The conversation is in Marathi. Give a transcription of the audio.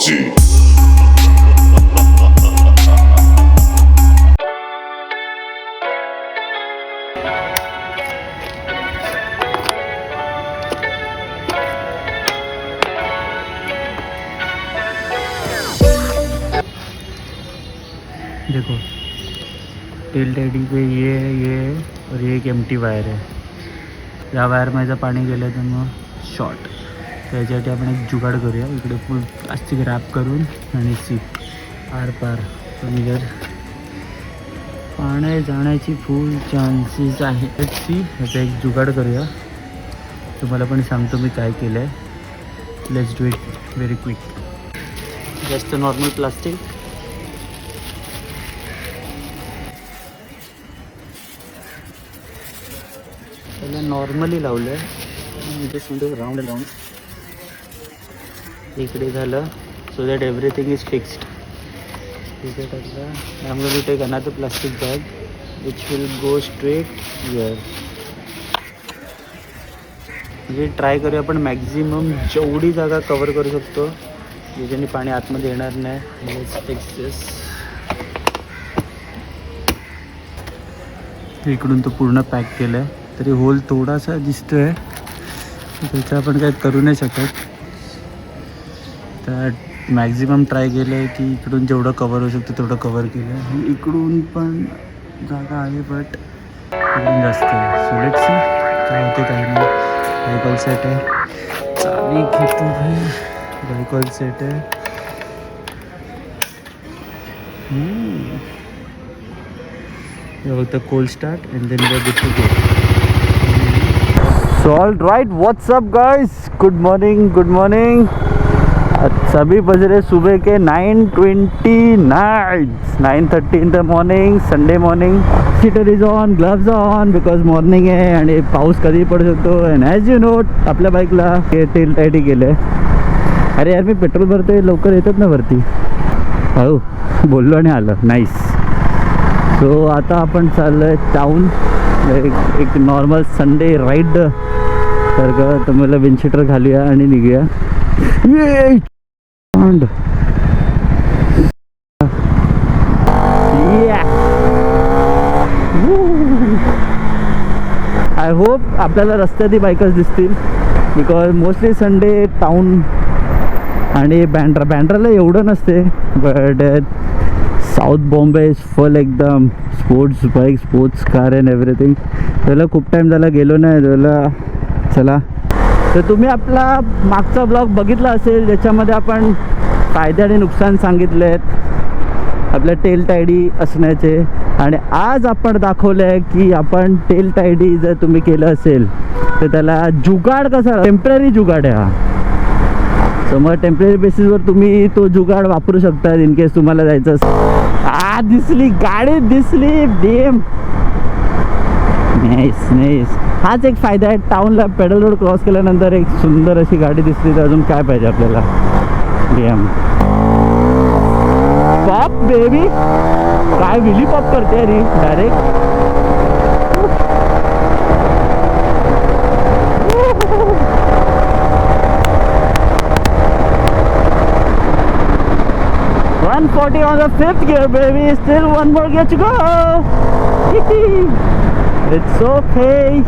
PUBG. देखो टेल टाइडिंग पे ये है और ये एक एम्प्टी वायर आहे. या वायरमध्ये पाणी गेलं तर मग शॉर्ट. त्याच्यासाठी आपण एक जुगाड करूया. इकडे फुल प्लास्टिक रॅप करून आणि सीप आर पार कमी जर पाण्यात जाण्याची फुल चान्सेस आहे. सी ह्याचा एक जुगाड करूया. तुम्हाला पण सांगतो मी काय केलं आहे. Let's do it very quick. Just normal plastic. त्याला नॉर्मली लावलं आहे. जस्ट राऊंड राऊंड इकडे झालं. So that everything is fixed. इथे टाकलं. I am going to take another plastic bag which will go straight here. म्हणजे ट्राय करूया आपण मॅक्झिमम जेवढी जागा कवर करू शकतो ज्याच्याने पाणी आतमध्ये येणार नाही. लेट्स फिक्स दिस. इकडून तो पूर्ण पॅक केलं आहे. तरी होल थोडासा दिसतो आहे. त्याचं आपण काही करू नाही शकत. तर मॅक्झिमम ट्राय केलं आहे की इकडून जेवढं कवर होऊ शकतं तेवढं कवर केलं आहे. इकडून पण जागा आहे बट इकडून जास्त आहे. सो लेट्स सी काय होते काही नाही. बायकॉल सेट आहे. चावी घेतो भाई. बायकॉल सेट आहे. फक्त cold start and then we are good to go. So all right, what's up guys, good morning good morning. सभी बज रहे सुबह के 9:29, 9:30 in the morning, Sunday morning. Heater is on, gloves on because morning आहे आणि पाऊस कधी पडू शकतो. अँड ॲज यू नो आपल्या बाईकला टेल टायडी केलं आहे. अरे यार मी पेट्रोल भरतोय, लवकर येतात ना वरती. हो बोललो आणि आलं. नाईस. सो आता आपण चाललो आहे टाऊन. एक नॉर्मल संडे राईड सारखं. तर मला विंडशीटर घालूया आणि निघूया. आय होप आपल्याला रस्त्यातही बाईकर्स दिसतील बिकॉज मोस्टली संडे टाऊन आणि बँड्राला एवढं नसते. But south Bombay is full एकदम sports bike, sports car and everything. त्याला खूप टाईम झाला गेलो नाही त्याला. चला, तर तुम्ही आपला मागचा ब्लॉग बघितला असेल ज्याच्यामध्ये आपण फायदे आणि नुकसान सांगितले आहेत आपल्या टेल टायडी असण्याचे. आणि आज आपण दाखवलं आहे की आपण टेल टायडी जर तुम्ही केलं असेल तर त्याला जुगाड कसा, टेम्पररी जुगाड आहे हा. सो मग टेम्पररी बेसिसवर तुम्ही तो जुगाड वापरू शकता इन केस तुम्हाला जायचं असेल. दिसली गाडी, दिसली डेम. Nice nice. हाच एक फायदा आहे. टाऊनला पेडल रोड क्रॉस केल्यानंतर एक सुंदर अशी गाडी दिसली तर अजून काय पाहिजे आपल्याला. डेम पॉप बेबी. काय विली पॉप करते अरे direct. $140 on the 5th gear baby. Still one more gear to go. It's okay.